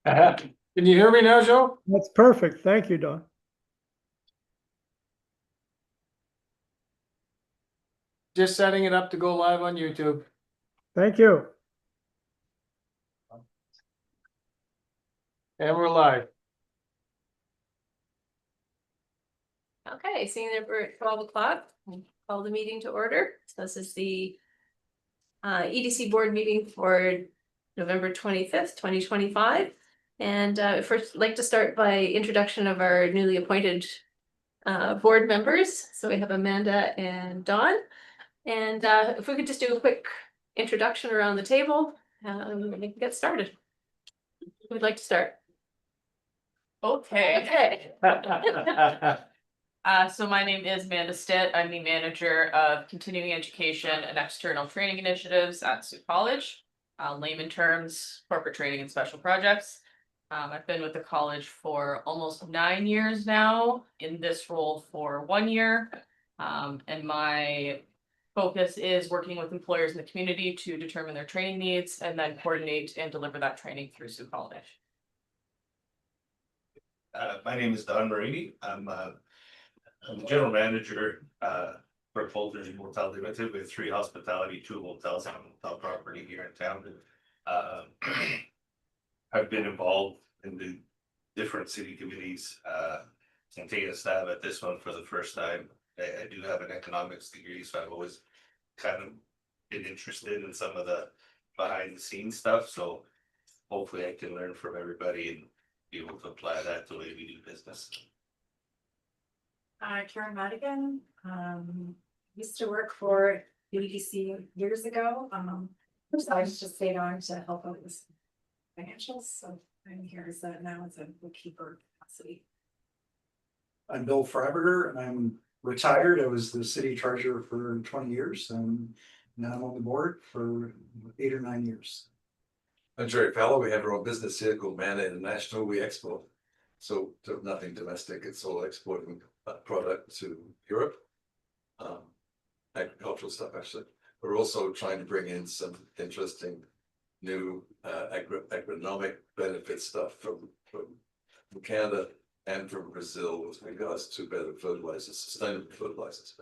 Can you hear me now, Joe? That's perfect. Thank you, Don. Just setting it up to go live on YouTube. Thank you. And we're live. Okay, seeing that we're at 12 o'clock, we'll call the meeting to order. So this is the EDC board meeting for November 25th, 2025. And first, I'd like to start by introduction of our newly appointed board members. So we have Amanda and Dawn. And if we could just do a quick introduction around the table, we can get started. Who'd like to start? Okay. So my name is Amanda Stitt. I'm the manager of continuing education and external training initiatives at Sioux College. Layman terms, corporate training and special projects. I've been with the college for almost 9 years now, in this role for 1 year. And my focus is working with employers in the community to determine their training needs and then coordinate and deliver that training through Sioux College. My name is Don Marini. I'm the general manager for Folgers Motel Limited with 3 hospitality, 2 hotels on hotel property here in town. I've been involved in the different city committees and taking a stab at this one for the first time. I do have an economics degree, so I've always kind of been interested in some of the behind the scenes stuff. So hopefully I can learn from everybody and be able to apply that to the way we do business. Karen Madigan, used to work for UDC years ago. So I just stayed on to help out with financials. So I'm here as now as a bookkeeper capacity. I'm Bill Freiberger and I'm retired. I was the city treasurer for 20 years and now I'm on the board for 8 or 9 years. I'm Jerry Fellow. We have our own business here called Mana International. We export, so nothing domestic. It's all exporting product to Europe. Agricultural stuff, actually. We're also trying to bring in some interesting new agronomic benefit stuff from Canada and from Brazil with regards to better fertilizers, sustainable fertilizers,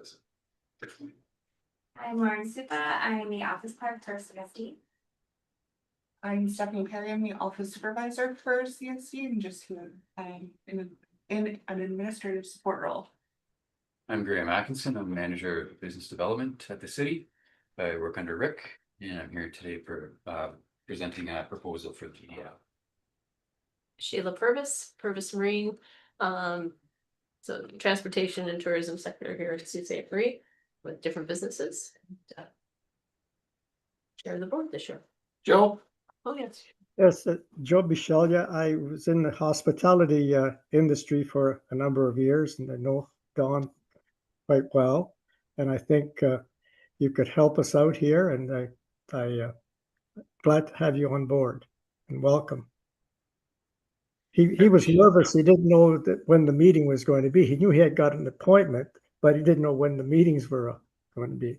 basically. I'm Lauren Supa. I'm the office clerk for CSD. I'm Stephanie Perry. I'm the office supervisor for CSD and just in an administrative support role. I'm Graham Atkinson. I'm manager of business development at the city. I work under Rick, and I'm here today for presenting a proposal for the Sheila Purvis Marine, so transportation and tourism sector here at Sault Ste. Marie with different businesses. Chair of the board this year. Joe? Oh, yes. Yes, Joe Bichelia. I was in the hospitality industry for a number of years and I know Don quite well. And I think you could help us out here and I'm glad to have you on board and welcome. He was nervous. He didn't know that when the meeting was going to be. He knew he had got an appointment, but he didn't know when the meetings were going to be.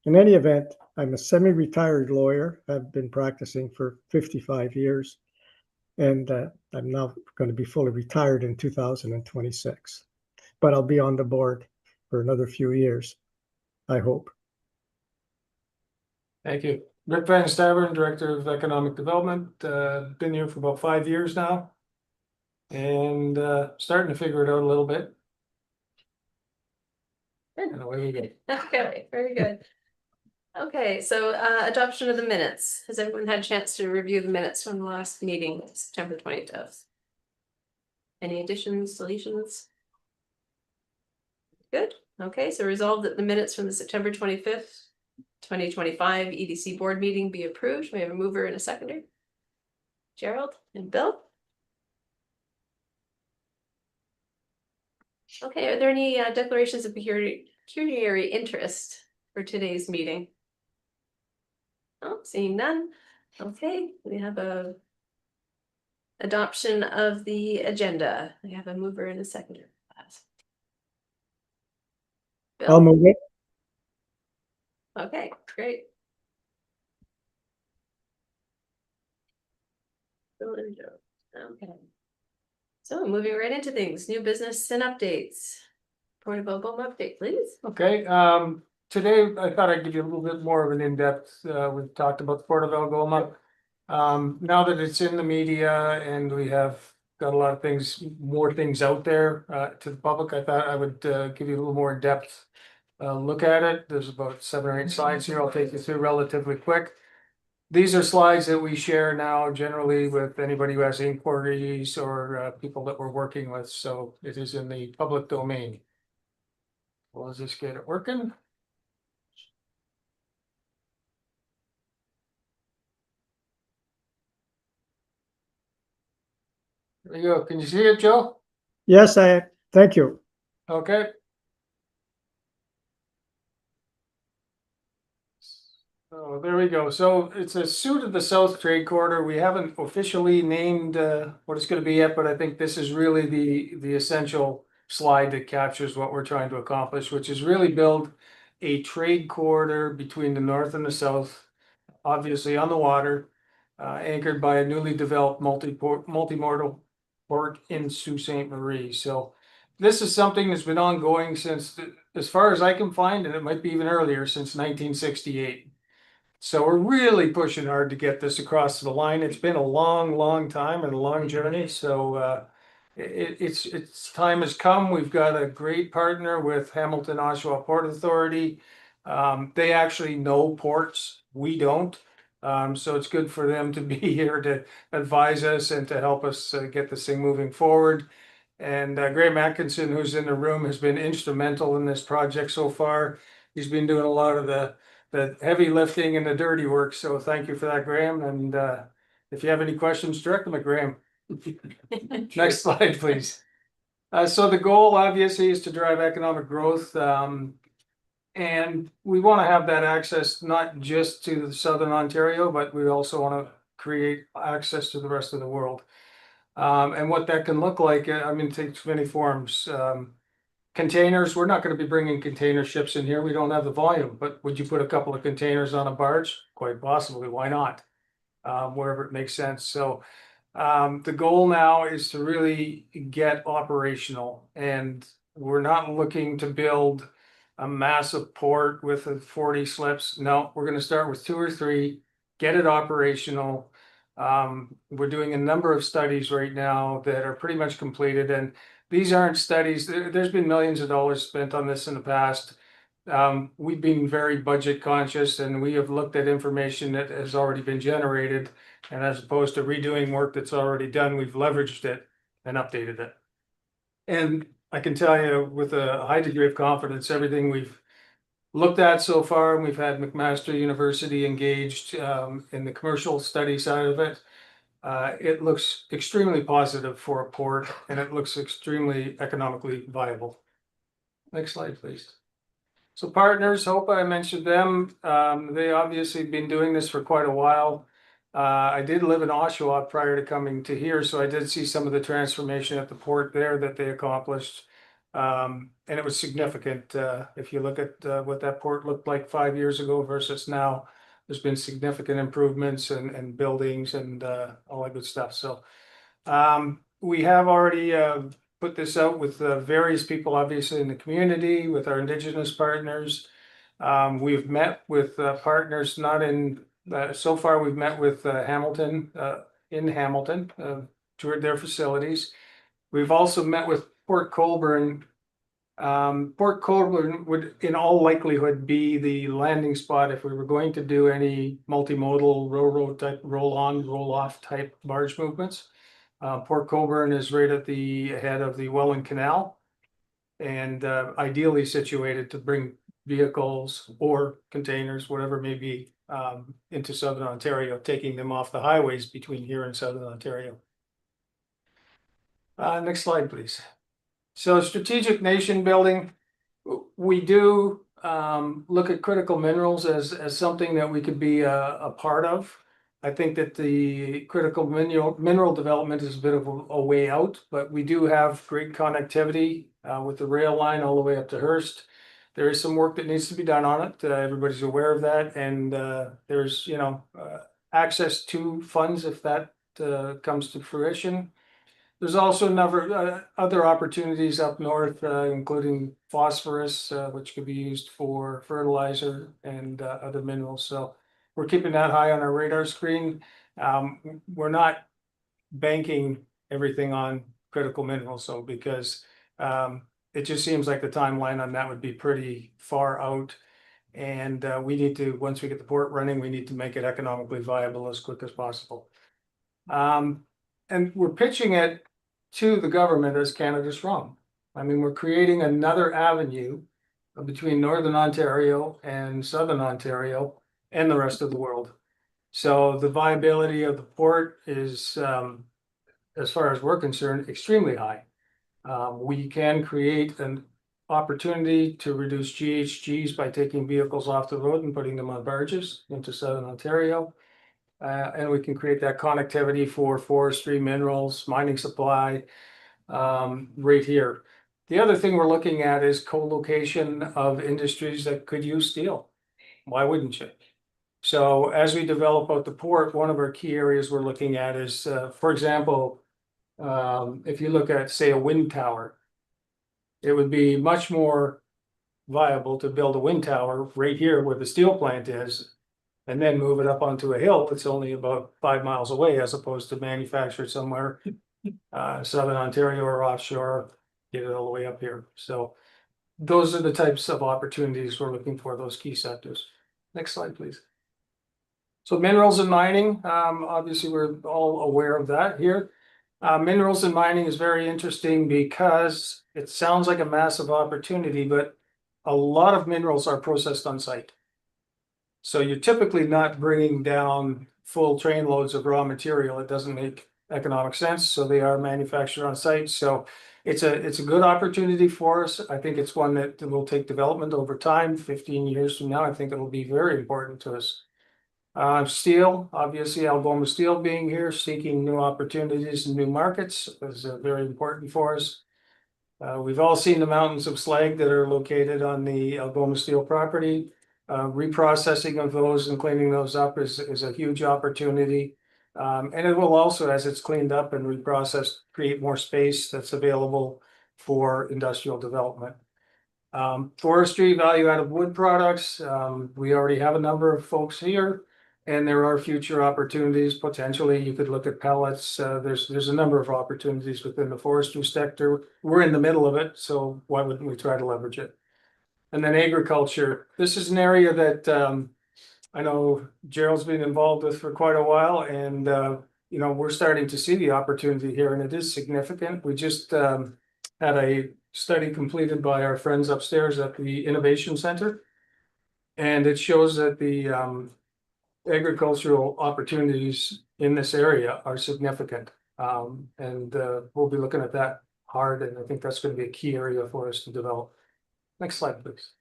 In any event, I'm a semi-retired lawyer. I've been practicing for 55 years, and I'm now going to be fully retired in 2026. But I'll be on the board for another few years, I hope. Thank you. Rick Van Stavern, Director of Economic Development. Been here for about 5 years now. And starting to figure it out a little bit. And away we go. Okay, very good. Okay, so adoption of the minutes. Has everyone had a chance to review the minutes from the last meeting, September 25th? Any additions, deletions? Good. Okay, so resolved that the minutes from the September 25th, 2025 EDC board meeting be approved. We have a mover and a seconder. Gerald and Bill. Okay, are there any declarations of pecuniary interest for today's meeting? Oh, seeing none. Okay, we have a adoption of the agenda. We have a mover and a seconder. Bill? I'll move it. Okay, great. Bill and Joe. Okay. So moving right into things, new business and updates. Portable Boom update, please. Okay, today I thought I'd give you a little bit more of an in-depth, we've talked about the Port of Algoma. Now that it's in the media and we have got a lot of things, more things out there, to the public, I thought I would, give you a little more in-depth look at it. There's about 7 or 8 slides here. I'll take you through relatively quick. These are slides that we share now generally with anybody who has inquiries or people that we're working with, so it is in the public domain. Well, let's just get it working. There you go. Can you see it, Joe? Yes, thank you. Okay. So there we go. So it's a suit of the South Trade Corridor. We haven't officially named what it's going to be yet, but I think this is really the essential slide that captures what we're trying to accomplish, which is really build a trade corridor between the north and the south, obviously on the water, anchored by a newly developed multimodal port in Sault Ste. Marie. So this is something that's been ongoing since, as far as I can find, and it might be even earlier, since 1968. So we're really pushing hard to get this across the line. It's been a long, long time and a long journey. So it's time has come. We've got a great partner with Hamilton Oshawa Port Authority. They actually know ports. We don't. So it's good for them to be here to advise us and to help us get this thing moving forward. And Graham Atkinson, who's in the room, has been instrumental in this project so far. He's been doing a lot of the heavy lifting and the dirty work. So thank you for that, Graham. And if you have any questions, direct them at Graham. Next slide, please. So the goal obviously is to drive economic growth. And we want to have that access not just to the Southern Ontario, but we also want to create access to the rest of the world. And what that can look like, I mean, it takes many forms. Containers, we're not going to be bringing container ships in here. We don't have the volume, but would you put a couple of containers on a barge? Quite possibly. Why not? Wherever it makes sense. So the goal now is to really get operational, and we're not looking to build a massive port with 40 slips. No, we're going to start with 2 or 3, get it operational. We're doing a number of studies right now that are pretty much completed, and these aren't studies. There's been millions of dollars spent on this in the past. We've been very budget conscious, and we have looked at information that has already been generated, and as opposed to redoing work that's already done, we've leveraged it and updated it. And I can tell you with a high degree of confidence, everything we've looked at so far, and we've had McMaster University engaged in the commercial study side of it. It looks extremely positive for a port, and it looks extremely economically viable. Next slide, please. So partners, hope I mentioned them. They obviously been doing this for quite a while. I did live in Oshawa prior to coming to here, so I did see some of the transformation at the port there that they accomplished. And it was significant. If you look at what that port looked like 5 years ago versus now, there's been significant improvements and buildings and all that good stuff. So we have already put this out with various people, obviously in the community, with our Indigenous partners. We've met with partners not in, so far we've met with Hamilton, in Hamilton, toured their facilities. We've also met with Port Colborne. Port Colborne would in all likelihood be the landing spot if we were going to do any multimodal railroad type roll on, roll off type barge movements. Port Colborne is right at the head of the Welland Canal, and ideally situated to bring vehicles or containers, whatever it may be, into Southern Ontario, taking them off the highways between here and Southern Ontario. Next slide, please. So strategic nation building, we do look at critical minerals as something that we could be a part of. I think that the critical mineral development is a bit of a way out, but we do have great connectivity with the rail line all the way up to Hearst. There is some work that needs to be done on it. Everybody's aware of that, and there's access to funds if that comes to fruition. There's also other opportunities up north, including phosphorus, which could be used for fertilizer and other minerals. So we're keeping that high on our radar screen. We're not banking everything on critical minerals, so because it just seems like the timeline on that would be pretty far out. And we need to, once we get the port running, we need to make it economically viable as quick as possible. And we're pitching it to the government as Canada Strong. I mean, we're creating another avenue between Northern Ontario and Southern Ontario and the rest of the world. So the viability of the port is, as far as we're concerned, extremely high. We can create an opportunity to reduce GHGs by taking vehicles off the road and putting them on barges into Southern Ontario. And we can create that connectivity for forestry, minerals, mining supply, right here. The other thing we're looking at is co-location of industries that could use steel. Why wouldn't you? So as we develop out the port, one of our key areas we're looking at is, for example, if you look at, say, a wind tower, it would be much more viable to build a wind tower right here where the steel plant is, and then move it up onto a hill that's only about 5 miles away, as opposed to manufacture it somewhere, Southern Ontario or offshore, get it all the way up here. So those are the types of opportunities we're looking for, those key sectors. Next slide, please. So minerals and mining, obviously, we're all aware of that here. Minerals and mining is very interesting because it sounds like a massive opportunity, but a lot of minerals are processed on site. So you're typically not bringing down full train loads of raw material. It doesn't make economic sense. So they are manufactured on site. So it's a good opportunity for us. I think it's one that will take development over time. 15 years from now, I think it'll be very important to us. Steel, obviously, Algoma Steel being here, seeking new opportunities and new markets is very important for us. We've all seen the mountains of slag that are located on the Algoma Steel property. Reprocessing of those and cleaning those up is a huge opportunity. And it will also, as it's cleaned up and reprocessed, create more space that's available for industrial development. Forestry, value-added wood products. We already have a number of folks here, and there are future opportunities. Potentially, you could look at pellets. There's a number of opportunities within the forestry sector. We're in the middle of it, so why wouldn't we try to leverage it? And then agriculture. This is an area that I know Gerald's been involved with for quite a while, and you know, we're starting to see the opportunity here, and it is significant. We just had a study completed by our friends upstairs at the Innovation Center, and it shows that the agricultural opportunities in this area are significant. And we'll be looking at that hard, and I think that's going to be a key area for us to develop. Next slide, please.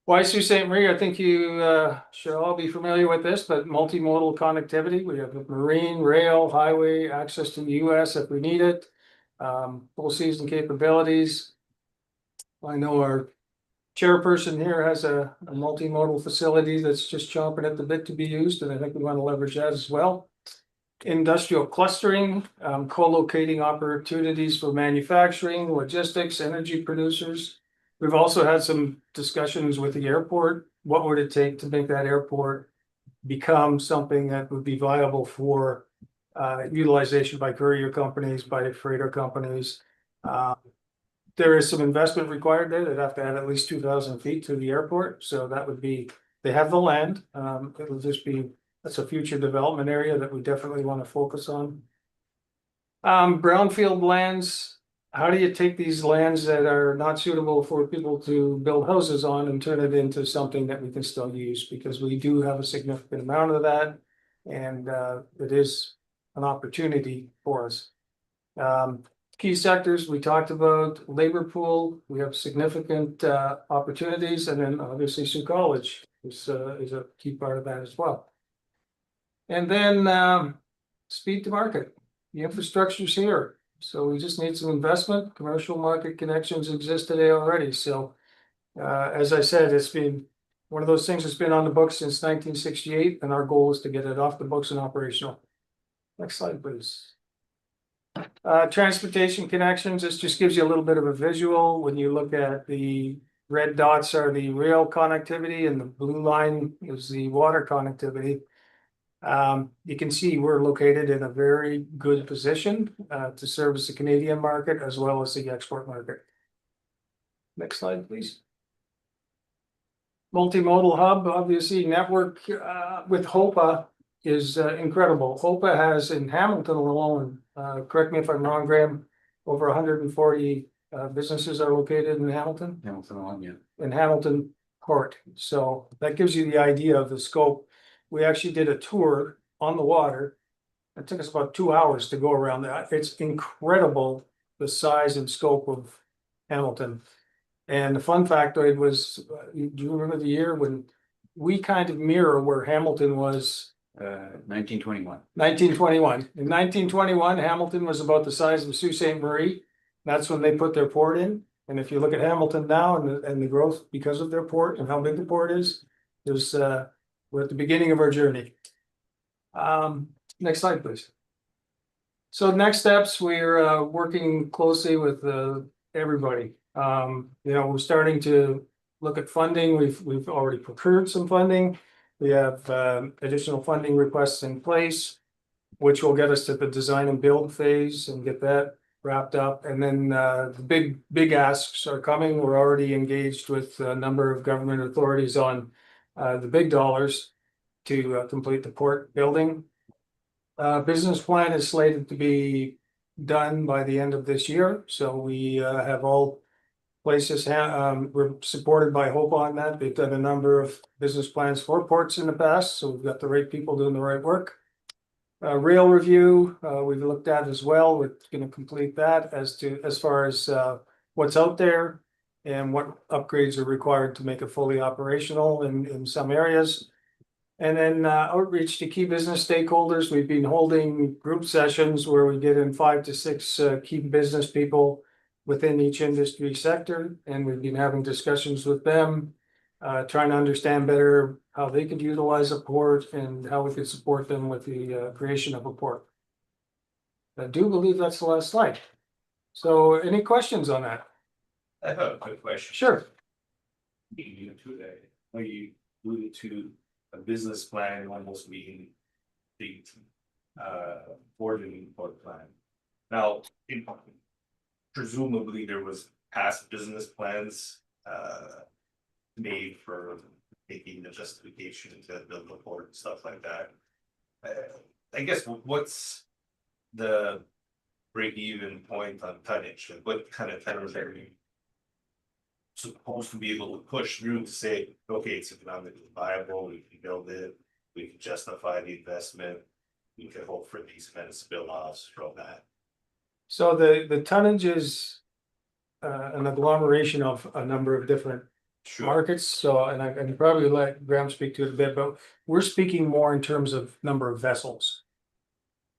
YSU St. Marie, I think you should all be familiar with this, but multimodal connectivity. We have marine, rail, highway, access to the US if we need it, full season capabilities. I know our chairperson here has a multimodal facility that's just chomping at the bit to be used, and I think we want to leverage that as well. Industrial clustering, co-locating opportunities for manufacturing, logistics, energy producers. We've also had some discussions with the airport. What would it take to make that airport become something that would be viable for utilization by courier companies, by freighter companies? There is some investment required there. They'd have to add at least 2,000 feet to the airport. So that would be, they have the land. It'll just be, that's a future development area that we definitely want to focus on. Brownfield lands. How do you take these lands that are not suitable for people to build houses on and turn it into something that we can still use? Because we do have a significant amount of that, and it is an opportunity for us. Key sectors, we talked about labor pool. We have significant opportunities, and then obviously Sioux College is a key part of that as well. And then speed to market. The infrastructure's here. So we just need some investment. Commercial market connections exist today already. So as I said, it's been one of those things that's been on the books since 1968, and our goal is to get it off the books and operational. Next slide, please. Transportation connections, this just gives you a little bit of a visual. When you look at the red dots are the rail connectivity and the blue line is the water connectivity. You can see we're located in a very good position to service the Canadian market as well as the export market. Next slide, please. Multimodal hub, obviously network with HOPA is incredible. HOPA has in Hamilton alone, correct me if I'm wrong, Graham, over 140 businesses are located in Hamilton. Hamilton alone, yeah. In Hamilton Port. So that gives you the idea of the scope. We actually did a tour on the water. It took us about 2 hours to go around that. It's incredible the size and scope of Hamilton. And the fun factoid was, do you remember the year when we kind of mirror where Hamilton was? 1921. 1921. In 1921, Hamilton was about the size of Sault Ste. Marie. That's when they put their port in. And if you look at Hamilton now and the growth because of their port and how big the port is, there's we're at the beginning of our journey. Next slide, please. So next steps, we're working closely with everybody. We're starting to look at funding. We've already procured some funding. We have additional funding requests in place, which will get us to the design and build phase and get that wrapped up. And then the big asks are coming. We're already engaged with a number of government authorities on the big dollars to complete the port building. Business plan is slated to be done by the end of this year. So we have all places, we're supported by Hope on that. They've done a number of business plans for ports in the past, so we've got the right people doing the right work. Rail review, we've looked at as well. We're going to complete that as far as what's out there and what upgrades are required to make it fully operational in some areas. And then outreach to key business stakeholders. We've been holding group sessions where we get in 5 to 6 key business people within each industry sector, and we've been having discussions with them, trying to understand better how they could utilize a port and how we could support them with the creation of a port. I do believe that's the last slide. So any questions on that? I have a quick question. Sure. You alluded to a business plan almost being the board plan. Now, presumably there was past business plans made for making the justification to build the port and stuff like that. I guess what's the break-even point on tonnage? What kind of tonnage are you supposed to be able to push through to say, okay, it's economically viable, we can build it, we can justify the investment, we can hope for these kind of spill-offs from that? So the tonnage is an agglomeration of a number of different markets. So, and I can probably let Graham speak to it a bit, but we're speaking more in terms of number of vessels.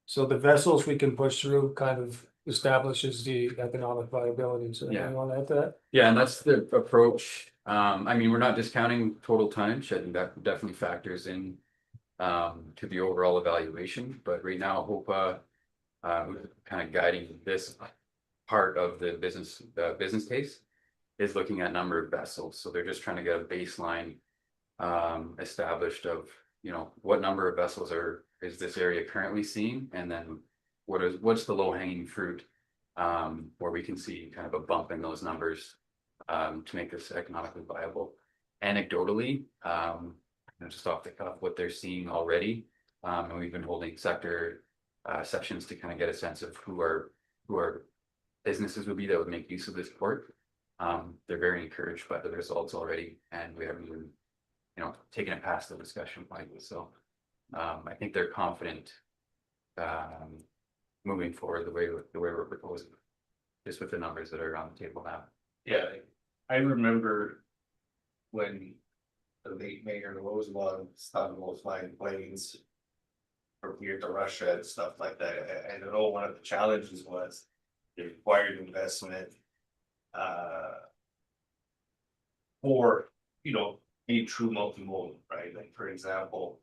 So the vessels we can push through kind of establishes the economic viability. So Yeah. you want to add to that? Yeah, and that's the approach. I mean, we're not discounting total tonnage. I think that definitely factors in to the overall evaluation. But right now, HOPA kind of guiding this part of the business case is looking at number of vessels. So they're just trying to get a baseline established of, what number of vessels is this area currently seeing, and then what's the low hanging fruit where we can see kind of a bump in those numbers to make this economically viable. Anecdotally, just off the cuff, what they're seeing already, and we've been holding sector sessions to kind of get a sense of who our businesses would be that would make use of this port. They're very encouraged by the results already, and we haven't even, taken it past the discussion point. So I think they're confident moving forward the way we're proposing, just with the numbers that are on the table now. Yeah, I remember when the late Mayor Roosevelt started flying planes from here to Russia and stuff like that. I know one of the challenges was the required investment for, a true multimodal, right? Like, for example,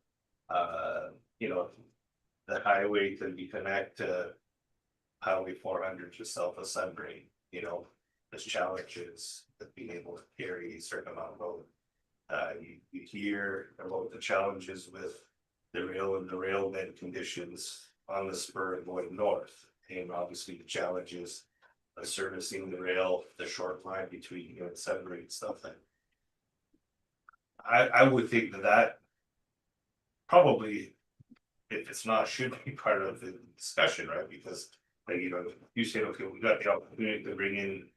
the highway to be connect to Highway 400 to south of Sunbury, you know, there's challenges of being able to carry a certain amount of load. You hear about the challenges with the rail and the rail bed conditions on the spur going north. And obviously the challenges of servicing the rail, the short line between, you know, Sunbury and stuff like. I would think that probably, if it's not, should be part of the discussion, right? Because like, you know, you say, okay, we got the opportunity to bring in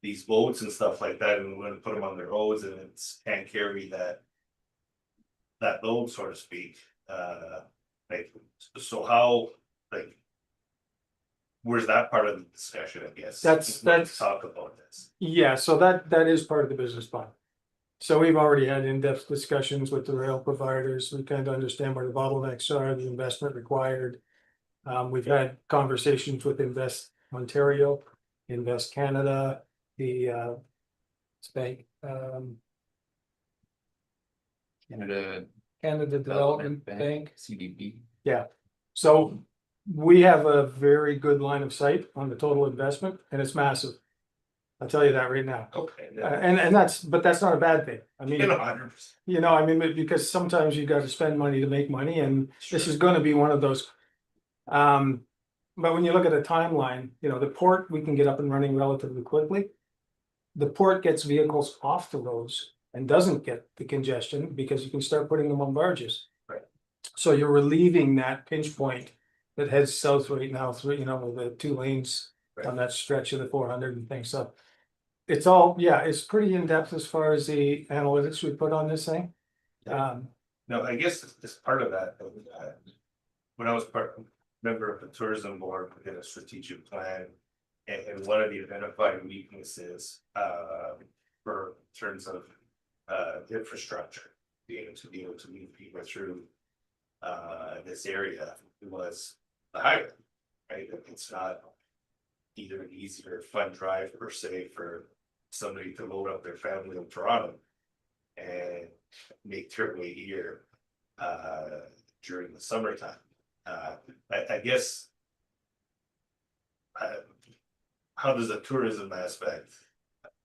these boats and stuff like that, and we're gonna put them on the roads and it's can't carry that. That load, so to speak, like, so how, like. Where's that part of the discussion, I guess? That's- Talk about this. Yeah, so that is part of the business plan. So we've already had in-depth discussions with the rail providers. We kind of understand where the bottlenecks are, the investment required. We've had conversations with Invest Ontario, Invest Canada, the bank, Canada Development Bank. CDB. Yeah, so we have a very good line of sight on the total investment and it's massive. I'll tell you that right now. Okay. And but that's not a bad thing. I mean, 100%. you know, I mean, because sometimes you gotta spend money to make money and this is gonna be one of those. But when you look at a timeline, you know, the port, we can get up and running relatively quickly. The port gets vehicles off the roads and doesn't get the congestion because you can start putting them on barges. Right. So you're relieving that pinch point that heads south right now through, you know, with the 2 lanes on that stretch of the 400 and things, so. It's all, yeah, it's pretty in-depth as far as the analytics we put on this thing. No, I guess it's part of that. When I was member of the tourism board, we did a strategic plan. And one of the identified weaknesses, for terms of, infrastructure, being able to move people through. This area was the highway, right? It's not either an easy or fun drive per se for somebody to load up their family in Toronto and make their way here during the summertime. I guess how does the tourism aspect,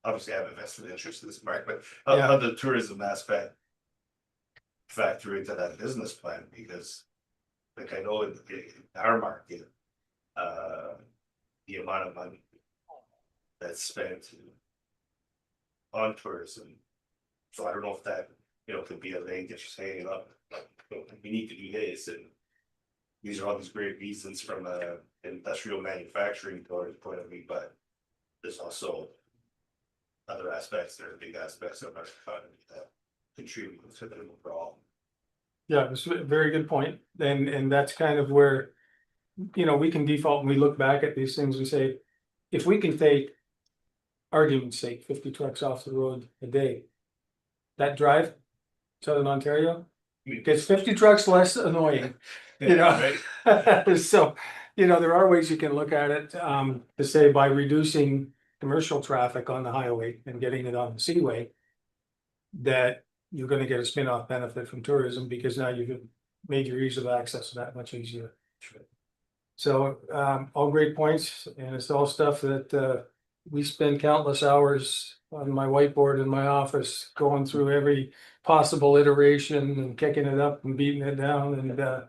obviously I have a vested interest in this market, but how the tourism aspect factor into that business plan? Because like I know in our market, the amount of money that's spent on tourism. So I don't know if that, you know, could be a leg that you're saying, up, like, we need to do this, and these are all these great reasons from a industrial manufacturing point of view, but there's also other aspects that are big aspects of our economy that contribute to the overall. Yeah, it's a very good point, and that's kind of where, you know, we can default when we look back at these things, we say, if we can take, argument's sake, 50 trucks off the road a day. That drive, Southern Ontario, gets 50 trucks less annoying, you know? Right? So, you know, there are ways you can look at it, to say by reducing commercial traffic on the highway and getting it on the seaway. That you're gonna get a spin-off benefit from tourism because now you've made your ease of access that much easier. So, all great points, and it's all stuff that, we spend countless hours on my whiteboard in my office, going through every possible iteration and kicking it up and beating it down, and,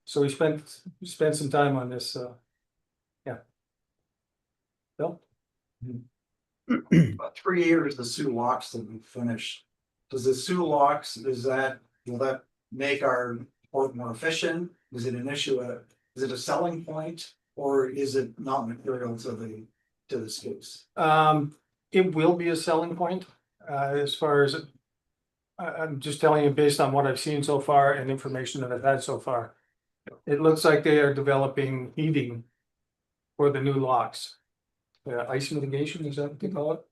so we spent some time on this, yeah. Bill? About 3 years, the Sioux locks have been finished. Does the Sioux locks, will that make our port more efficient? Is it an issue, is it a selling point, or is it not material to the space? It will be a selling point, as far as. I'm just telling you based on what I've seen so far and information that I've had so far. It looks like they are developing heating for the new locks. Ice mitigation, is that what they call it?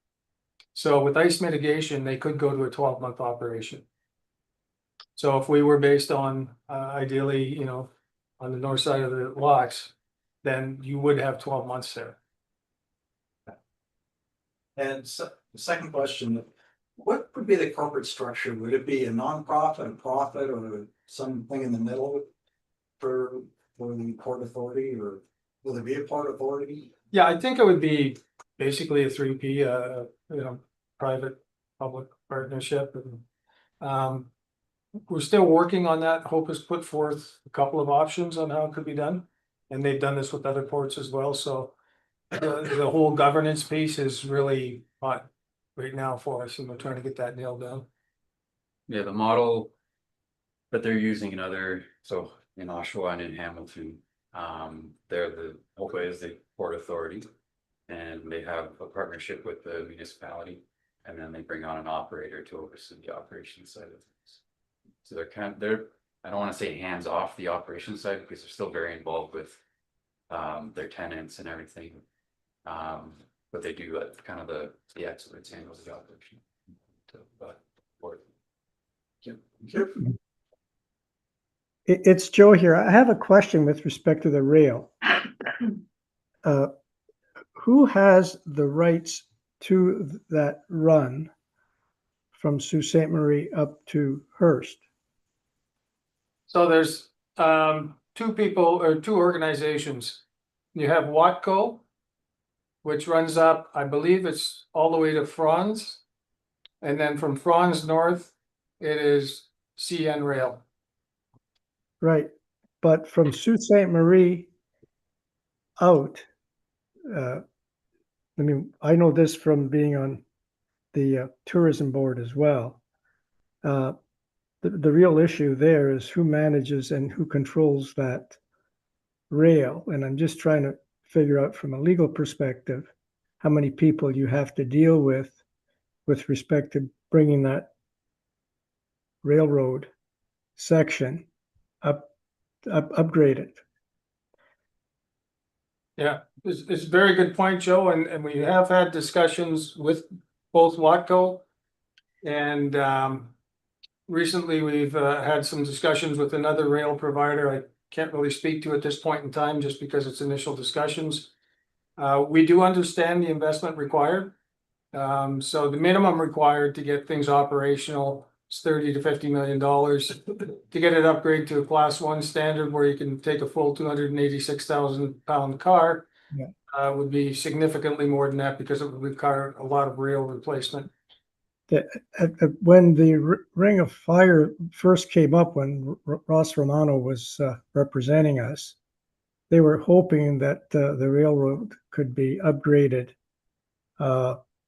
So with ice mitigation, they could go to a 12-month operation. So if we were based on, ideally, you know, on the north side of the locks, then you would have 12 months there. And so, the second question, what would be the corporate structure? Would it be a nonprofit, a profit, or something in the middle for for the Port Authority, or will there be a Port Authority? Yeah, I think it would be basically a 3P, private public partnership and. We're still working on that. Hope has put forth a couple of options on how it could be done. And they've done this with other ports as well, so. The whole governance piece is really hot right now for us, and we're trying to get that nailed down. Yeah, the model that they're using in other, so in Oshawa and in Hamilton, they're the, HOPA is the Port Authority. And they have a partnership with the municipality, and then they bring on an operator to oversee the operations side of things. So they're, I don't wanna say hands off the operations side, because they're still very involved with their tenants and everything. But they do kind of the experts handle the operation. It's Joe here. I have a question with respect to the rail. Who has the rights to that run from Sault Ste. Marie up to Hearst? So there's two people or two organizations. You have Watco, which runs up, I believe it's all the way to Franz. And then from Franz north, it is CN Rail. Right, but from Sault Ste. Marie out, I mean, I know this from being on the tourism board as well. The real issue there is who manages and who controls that rail. And I'm just trying to figure out from a legal perspective, how many people you have to deal with respect to bringing that railroad section upgraded. Yeah, it's a very good point, Joe, and we have had discussions with both Watco and recently we've had some discussions with another rail provider. I can't really speak to at this point in time just because it's initial discussions. We do understand the investment required. So the minimum required to get things operational is $30 to $50 million. To get it upgraded to a class 1 standard where you can take a full 286,000 pound car. Yeah. Would be significantly more than that because it would require a lot of rail replacement. When the Ring of Fire first came up, when Ross Romano was representing us, they were hoping that the railroad could be upgraded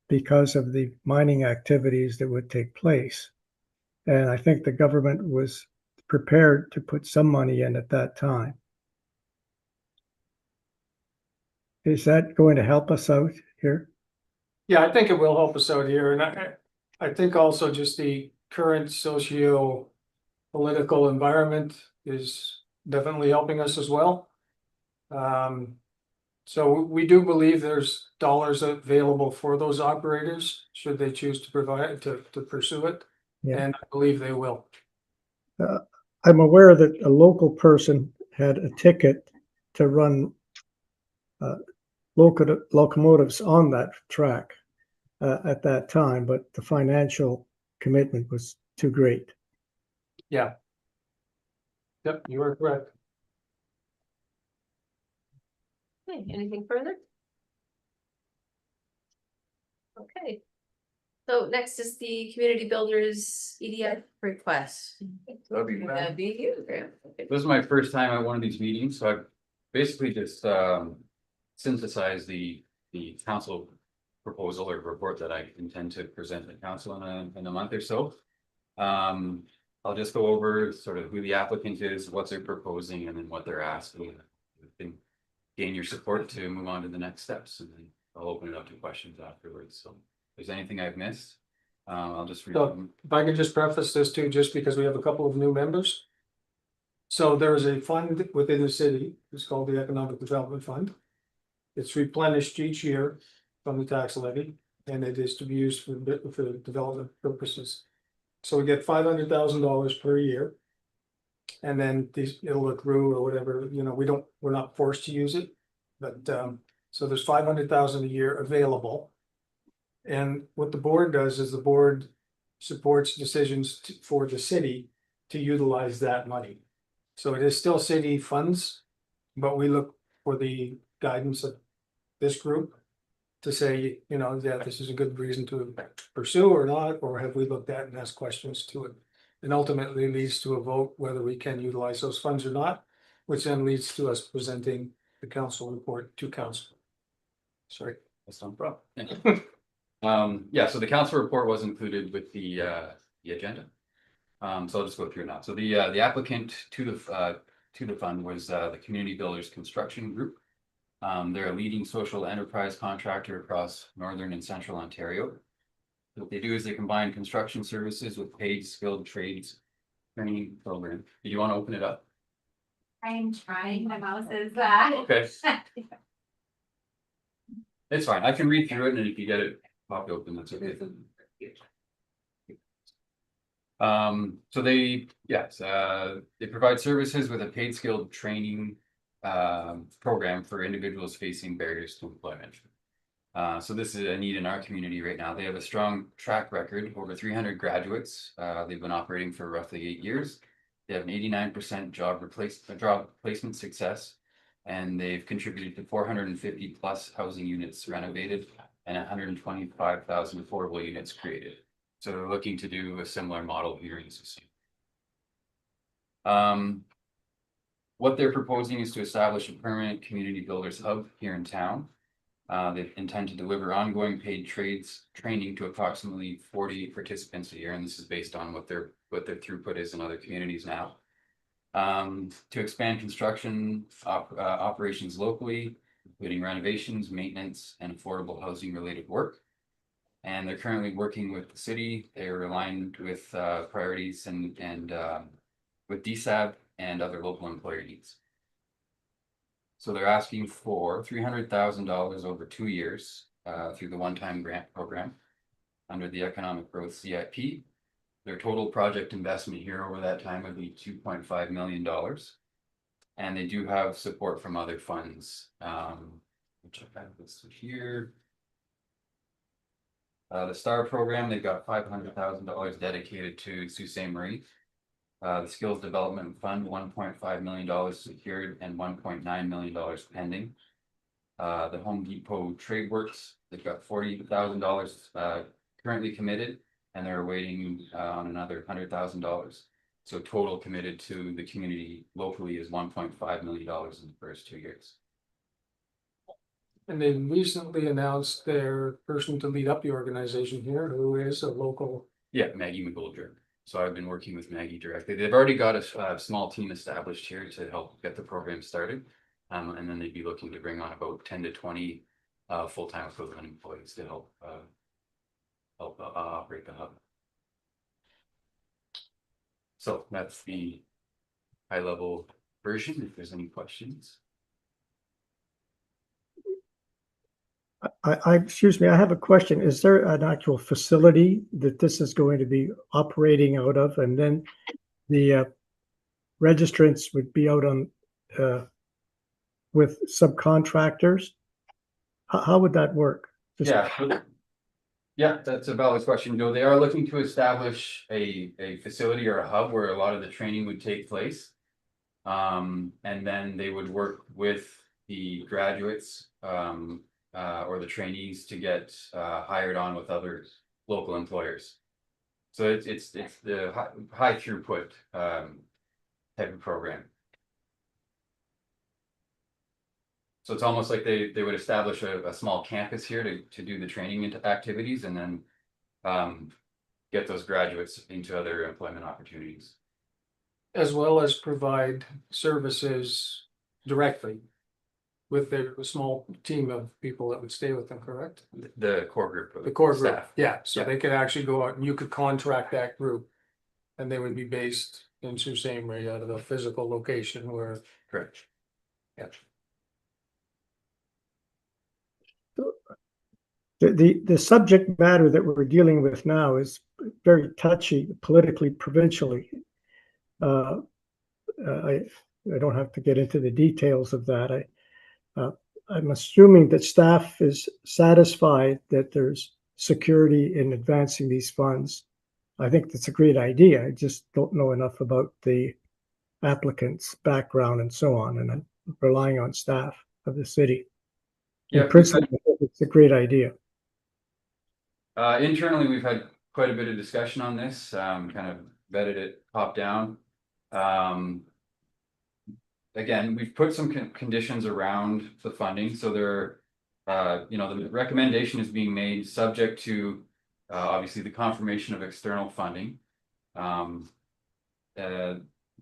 because of the mining activities that would take place. And I think the government was prepared to put some money in at that time. Is that going to help us out here? Yeah, I think it will help us out here, and I think also just the current socio-political environment is definitely helping us as well. So we do believe there's dollars available for those operators, should they choose to provide to pursue it. Yeah. And I believe they will. I'm aware that a local person had a ticket to run locomotives on that track at that time, but the financial commitment was too great. Yeah. Yep, you are correct. Okay, anything further? Okay. So next is the Community Builders EDF request. That'd be fine. That'd be you, Graham. Okay. This is my first time at one of these meetings, so I've basically just synthesized the council proposal or report that I intend to present to council in a month or so. I'll just go over sort of who the applicant is, what they're proposing, and then what they're asking. And gain your support to move on to the next steps, and then I'll open it up to questions afterwards. So if there's anything I've missed, I'll just read So them. if I could just preface this too, just because we have a couple of new members. So there is a fund within the city, it's called the Economic Development Fund. It's replenished each year from the tax levy, and it is to be used for development purposes. So we get $500,000 per year. And then it'll accrue or whatever, you know, we're not forced to use it. But so there's 500,000 a year available. And what the board does is the board supports decisions for the city to utilize that money. So it is still city funds, but we look for the guidance of this group to say, you know, yeah, this is a good reason to pursue or not, or have we looked at and asked questions to it? And ultimately leads to a vote whether we can utilize those funds or not, which then leads to us presenting the council report to council. Sorry. That's no problem. Thank you. Yeah, so the council report was included with the agenda. So I'll just go through it now. So the applicant to the fund was the Community Builders Construction Group. They're a leading social enterprise contractor across northern and central Ontario. What they do is they combine construction services with paid skilled trades training program. Do you want to open it up? I'm trying, my mouse is, Okay, it's fine. I can read through it, and if you get it popped open, that's okay. So they provide services with a paid skilled training program for individuals facing barriers to employment. So this is a need in our community right now. They have a strong track record, over 300 graduates. They've been operating for roughly 8 years. They have an 89% job placement success, and they've contributed to 450 plus housing units renovated and 125,000 affordable units created. So they're looking to do a similar model here in Sault. What they're proposing is to establish a permanent community builders hub here in town. They intend to deliver ongoing paid trades training to approximately 40 participants a year, and this is based on what their throughput is in other communities now. To expand construction operations locally, including renovations, maintenance, and affordable housing related work. And they're currently working with the city. They're aligned with priorities and with DSAB and other local employer needs. So they're asking for $300,000 over 2 years through the one-time grant program under the Economic Growth CIP. Their total project investment here over that time would be $2.5 million. And they do have support from other funds, which I have listed here. The STAR program, they've got $500,000 dedicated to Sault Ste. Marie. The Skills Development Fund, $1.5 million secured and $1.9 million pending. The Home Depot Trade Works, they've got $40,000 currently committed, and they're waiting on another $100,000. So total committed to the community locally is $1.5 million in the first 2 years. And they recently announced their person to lead up the organization here, who is a local. Yeah, Maggie McGoldrick. So I've been working with Maggie directly. They've already got a small team established here to help get the program started. And then they'd be looking to bring on about 10 to 20 full-time equivalent employees to help operate the hub. So that's the high-level version, if there's any questions. Excuse me, I have a question. Is there an actual facility that this is going to be operating out of? And then the registrants would be out on with subcontractors? How would that work? Yeah, that's a valid question. No, they are looking to establish a facility or a hub where a lot of the training would take place. And then they would work with the graduates or the trainees to get hired on with other local employers. So it's the high throughput type of program. So it's almost like they would establish a small campus here to do the training into activities, and then get those graduates into other employment opportunities. As well as provide services directly with their small team of people that would stay with them, correct? The core group of The core group, staff. yeah, so Yeah. they could actually go out and you could contract that group. And they would be based in Sault Ste. Marie out of a physical location where. Correct. Yeah. The subject matter that we're dealing with now is very touchy politically, provincially. I don't have to get into the details of that. I'm assuming that staff is satisfied that there's security in advancing these funds. I think that's a great idea. I just don't know enough about the applicant's background and so on. And relying on staff of the city. Yeah, In principle, I think it's a great idea. Internally, we've had quite a bit of discussion on this, kind of vetted it top down. Again, we've put some conditions around the funding, so there, you know, the recommendation is being made subject to, obviously the confirmation of external funding.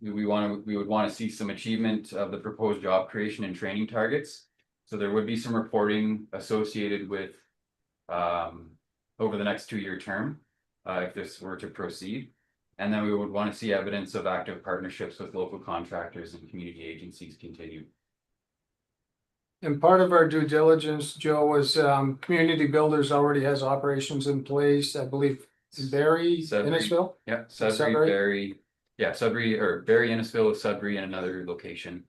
We would want to see some achievement of the proposed job creation and training targets. So there would be some reporting associated with, over the next 2-year term, if this were to proceed. And then we would want to see evidence of active partnerships with local contractors and community agencies continue. And part of our due diligence, Joe, was Community Builders already has operations in place, I believe, in Barrie, Sudbury. Innisfil. Yeah, Sudbury? Sudbury, Barrie, yeah, Sudbury or Barrie, Innisfil, Sudbury, and another location.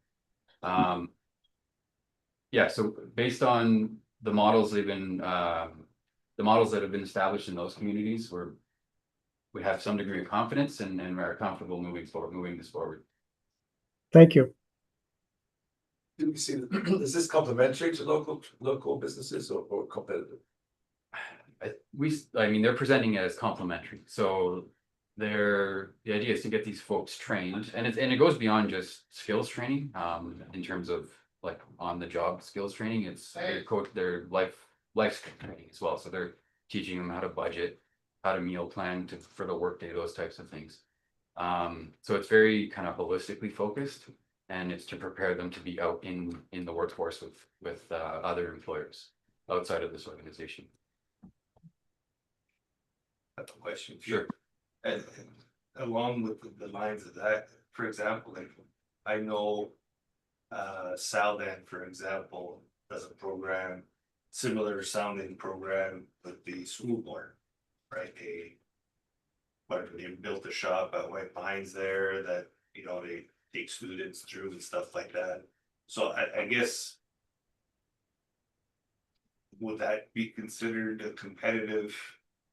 Yeah, so based on the models they've been, the models that have been established in those communities, we have some degree of confidence and are comfortable moving this forward. Thank you. Do we see, is this complementary to local businesses or competitive? I mean, they're presenting it as complementary, so the idea is to get these folks trained, and it goes beyond just skills training, in terms of like on the job skills training. It's their life skill training as well, so they're teaching them how to budget, how to meal plan for the workday, those types of things. So it's very kind of holistically focused, and it's to prepare them to be out in the workforce with other employers outside of this organization. I have a question. Sure. And along with the lines of that, for example, like I know Saldan, for example, does a program, similar sounding program with the school board, right? They built a shop at White Pines there that, you know, they take students through and stuff like that. So I guess would that be considered a competitive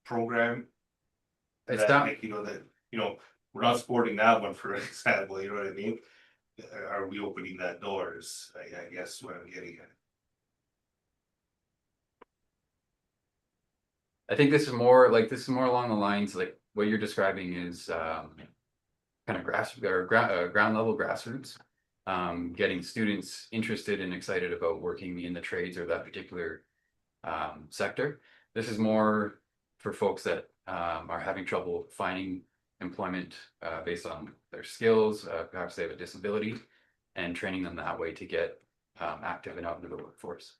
program? It's That, not, like, you know, that, you know, we're not supporting that one, for example, you know what I mean? Are we opening that doors? I guess what I'm getting at. I think this is more along the lines like what you're describing is kind of ground level grassroots, getting students interested and excited about working in the trades or that particular sector. This is more for folks that are having trouble finding employment based on their skills, perhaps they have a disability, and training them that way to get active and out into the workforce.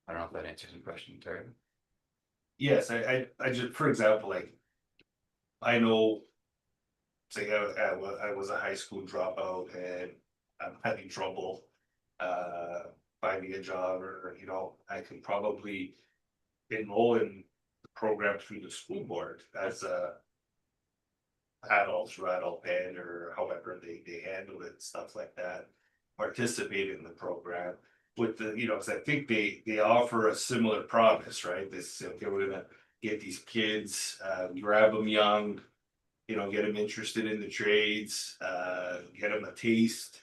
I don't know if that answers your question entirely. Yes, I just, for example, like, I know, say I was a high school dropout and I'm having trouble finding a job, or, you know, I can probably enroll in the program through the school board as a adults or adult ed or however they handle it, stuff like that. Participate in the program with the, you know, because I think they offer a similar promise, right? This, okay, we're gonna get these kids, grab them young, you know, get them interested in the trades, get them a taste.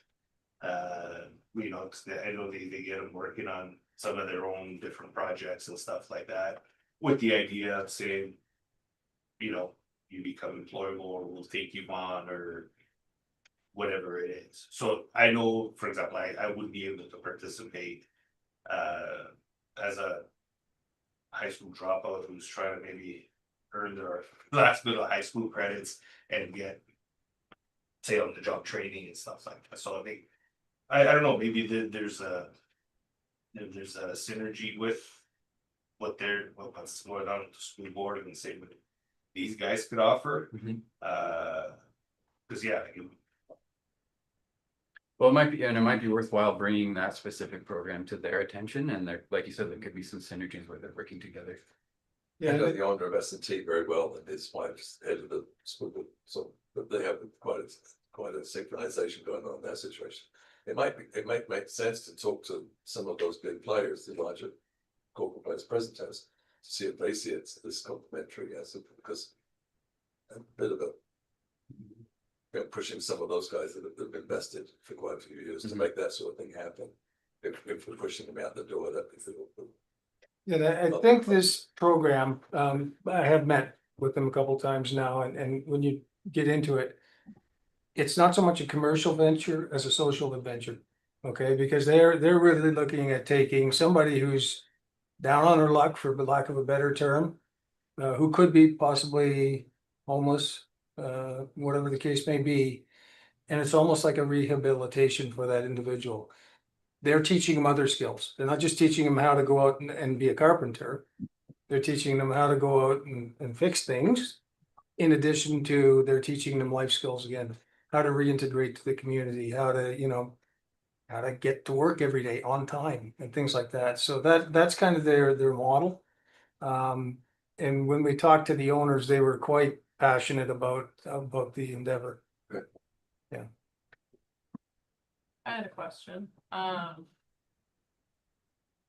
You know, 'cause I know they get them working on some of their own different projects and stuff like that, with the idea of saying, you know, you become employable or we'll take you on or whatever it is. So I know, for example, I wouldn't be able to participate as a high school dropout who's trying to maybe earn their last bit of high school credits and get, say, on the job training and stuff like that. So I think I don't know, maybe there's a synergy with what's going on with the school board and say what these guys could offer. Cause yeah, Well, it might be worthwhile bringing that specific program to their attention, and there, like you said, there could be some synergies where they're working together. I know the owner of S&T very well, and his wife's head of the school, so but they have quite a synchronization going on in that situation. It might make sense to talk to some of those big players, the larger corporate vice presidents, to see if they see it's this complementary as because a bit of a pushing some of those guys that have invested for quite a few years to Mhm. make that sort of thing happen. If we're pushing them out the door, that if they- And I think this program, I have met with them a couple times now, and when you get into it. It's not so much a commercial venture as a social adventure, okay, because they're really looking at taking somebody who's. Down on her luck, for lack of a better term, who could be possibly homeless, whatever the case may be. And it's almost like a rehabilitation for that individual. They're teaching them other skills. They're not just teaching them how to go out and be a carpenter. They're teaching them how to go out and fix things. In addition to, they're teaching them life skills again, how to reintegrate to the community, how to, how to get to work every day on time and things like that. So that's kind of their model. And when we talked to the owners, they were quite passionate about the endeavor. I had a question.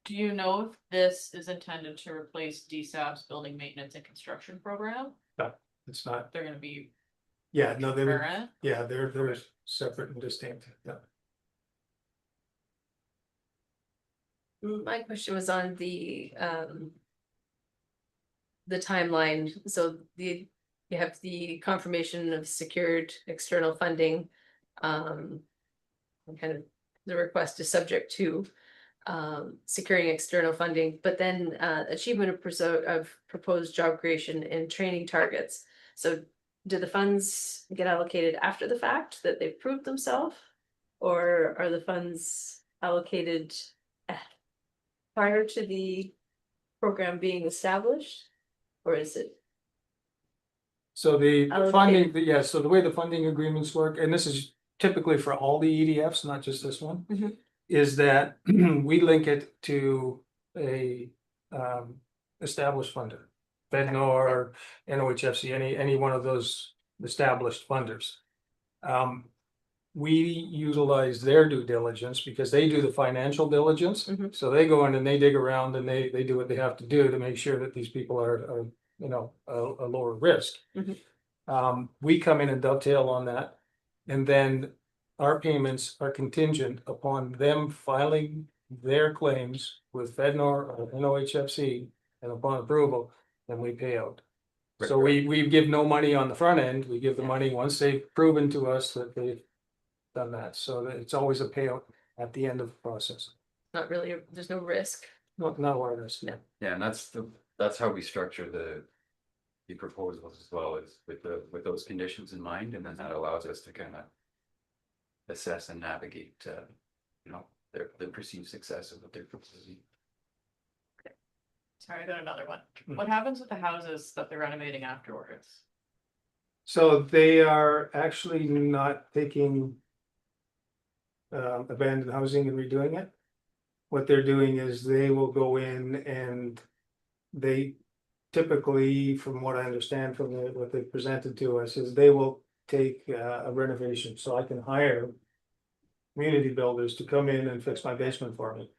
Do you know if this is intended to replace DSAP's building maintenance and construction program? It's not, They're gonna be yeah, no, they were, current? yeah, they're separate and distinct, yeah. My question was on the timeline, so you have the confirmation of secured external funding. And kind of the request is subject to securing external funding, but then achievement of proposed job creation and training targets. So do the funds get allocated after the fact that they've proved themselves? Or are the funds allocated prior to the program being established? Or is it? So the Allocated. funding, yeah, so the way the funding agreements work, and this is typically for all the EDFs, not just this one. Mhm. Is that we link it to a established funder. FedNor, NOHFC, any one of those established funders. We utilize their due diligence because they do the financial diligence. Mhm. So they go in and they dig around and they do what they have to do to make sure that these people are a lower risk. Mhm. We come in and dovetail on that. And then our payments are contingent upon them filing their claims with FedNor or NOHFC, and upon approval, then we pay out. So we give no money on the front end, we give the money once they've proven to us that they've done that, so that it's always a payout at the end of the process. Not really, there's no risk. Not a lot of risk. No. Yeah, and that's how we structure the proposals as well, is with those conditions in mind, and then that allows us to kind of assess and navigate, the perceived success of what they're proposing. Sorry, I got another one. Mhm. What happens with the houses that they're renovating afterwards? So they are actually not taking abandoned housing and redoing it. What they're doing is they will go in and they typically, from what I understand from what they presented to us, is they will take a renovation, so I can hire community builders to come in and fix my basement for me.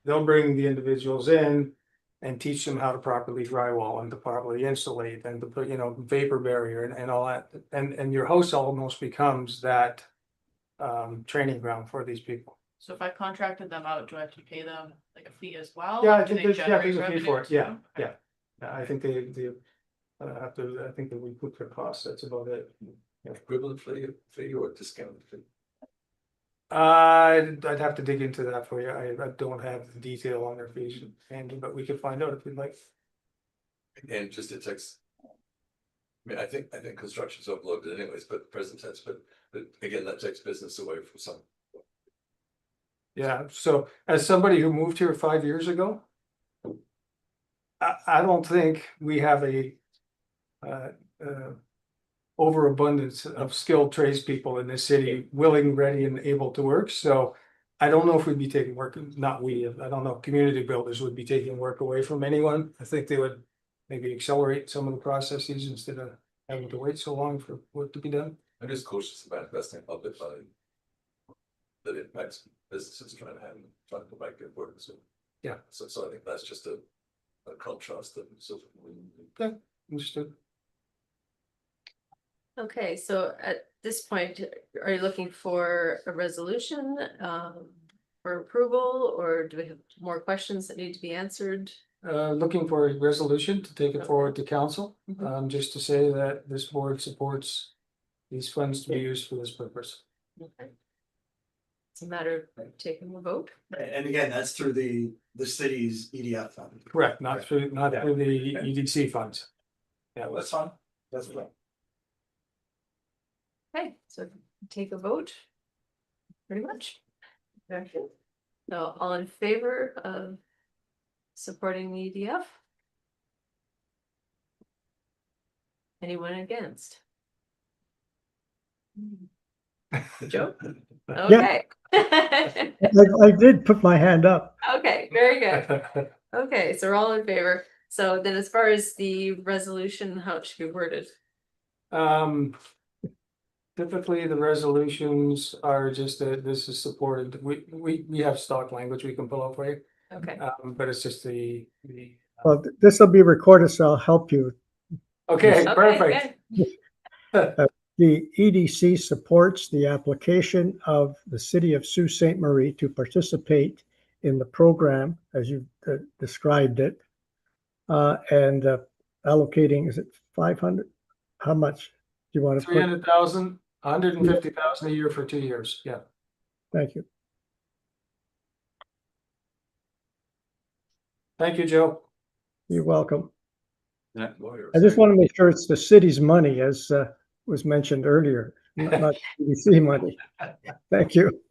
They'll bring the individuals in and teach them how to properly drywall and to properly insulate and to put, vapor barrier and all that. And your house almost becomes that training ground for these people. So if I contracted them out, do I have to pay them like a fee as well? Yeah, or I do think they there's generate a fee for revenue it, yeah, too? yeah. I think they have to, I think that we put their costs, that's about it. equivalent fee or discounted fee. I'd have to dig into that for you, I don't have the detail on their fees, Andy, but we could find out if you'd like. And just it takes. I mean, I think construction's overloaded anyways, but present tense, but again, that takes business away from some. Yeah, so as somebody who moved here 5 years ago. I don't think we have a overabundance of skilled tradespeople in this city, willing, ready, and able to work, so. I don't know if we'd be taking work, not we, I don't know, if community builders would be taking work away from anyone, I think they would. Maybe accelerate some of the processes instead of having to wait so long for work to be done. I'm just cautious about investing public money. That impacts businesses trying to make it work, so. Yeah. So I think that's just a contrast that sort of. Yeah, understood. Okay, so at this point, are you looking for a resolution for approval, or do we have more questions that need to be answered? Looking for a resolution to take it forward to council, Mhm. just to say that this board supports these funds to be used for this purpose. Okay. It's a matter of taking a vote. And again, that's through the city's EDF fund. Correct, not through the EDC funds. Yeah, That's fine. That's fine. Okay, so take a vote. Pretty much. Okay. So all in favor of supporting the EDF? Anyone against? Joe? Okay. I did put my hand up. Okay, very good. Okay, so we're all in favor. So then as far as the resolution, how it should be worded? Typically, the resolutions are just that this is supported. We have stock language we can pull up for you. Okay, But it's just Well, this will be recorded, so I'll help you. okay, okay, perfect. good. The EDC supports the application of the city of Sault Ste. Marie to participate in the program as you described it. And allocating, is it 500? How much do you want to put? 300,000, 150,000 a year for 2 years. Yeah. Thank you. Thank you, Joe. You're welcome. That lawyer. I just want to make sure it's the city's money, as was mentioned earlier, not EDC money. Thank you.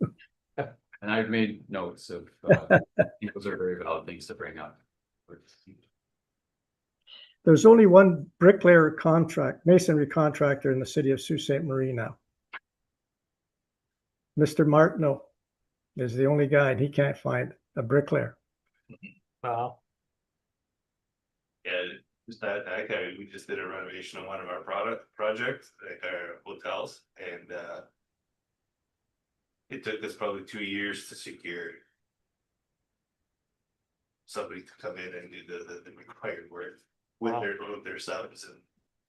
And I've made notes of, those are very valid things to bring up. There's only one bricklayer masonry contractor in the city of Sault Ste. Marie now. Mr. Martineau is the only guy, and he can't find a bricklayer. Wow. Yeah, just we just did a renovation on one of our projects, like our hotels, and it took us probably 2 years to secure somebody to come in and do the required work with Wow. their subs and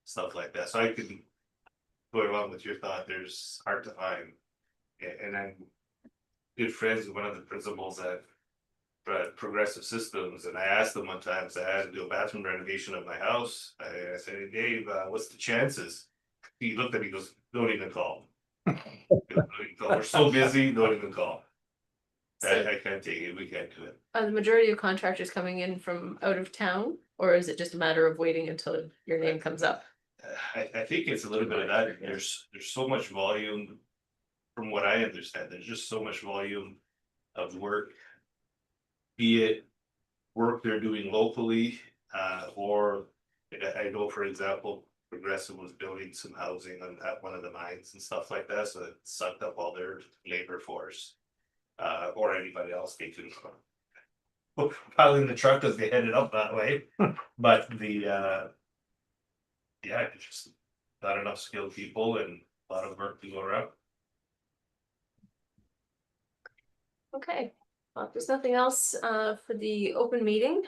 stuff like that. So I can go along with your thought. There's hard to find, and I'm good friends with one of the principals at Progressive Systems, and I asked them one time, so I had to do a bathroom renovation of my house. I said, "Hey, Dave, what's the chances?" He looked at me, goes, "Don't even call. Don't even call. We're so busy, don't even call. I can't take it, we can't do it." Are the majority of contractors coming in from out of town, or is it just a matter of waiting until your name comes up? I think it's a little bit of that. There's so much volume. From what I understand, there's just so much volume of work. Be it work they're doing locally, or I know, for example, Progressive was building some housing at one of the mines and stuff like that, so it sucked up all their labor force. Or anybody else they can pile in the truck as they headed up that way, but yeah, it's just not enough skilled people and a lot of work to go around. Okay, well, if there's nothing else for the open meeting,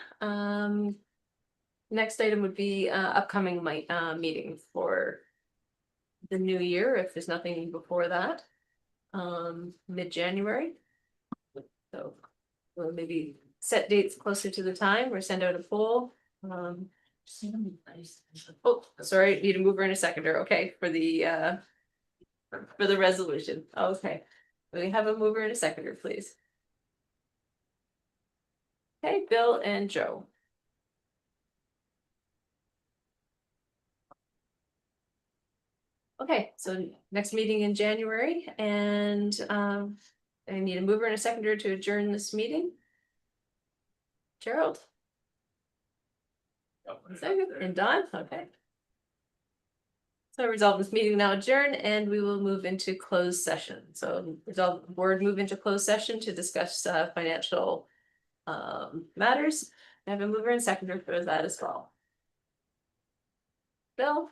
next item would be upcoming meeting for the new year, if there's nothing before that, mid-January. So we'll maybe set dates closer to the time or send out a poll. Oh, sorry, need a mover and a seconder. Okay, for the resolution. Okay, we have a mover and a seconder, please. Okay, Bill and Joe. Okay, so next meeting in January, and I need a mover and a seconder to adjourn this meeting. Gerald. Second, and Don, okay. So resolve this meeting now adjourned, and we will move into closed session. So resolve the board move into closed session to discuss financial matters. I have a mover and seconder for that as well. Bill?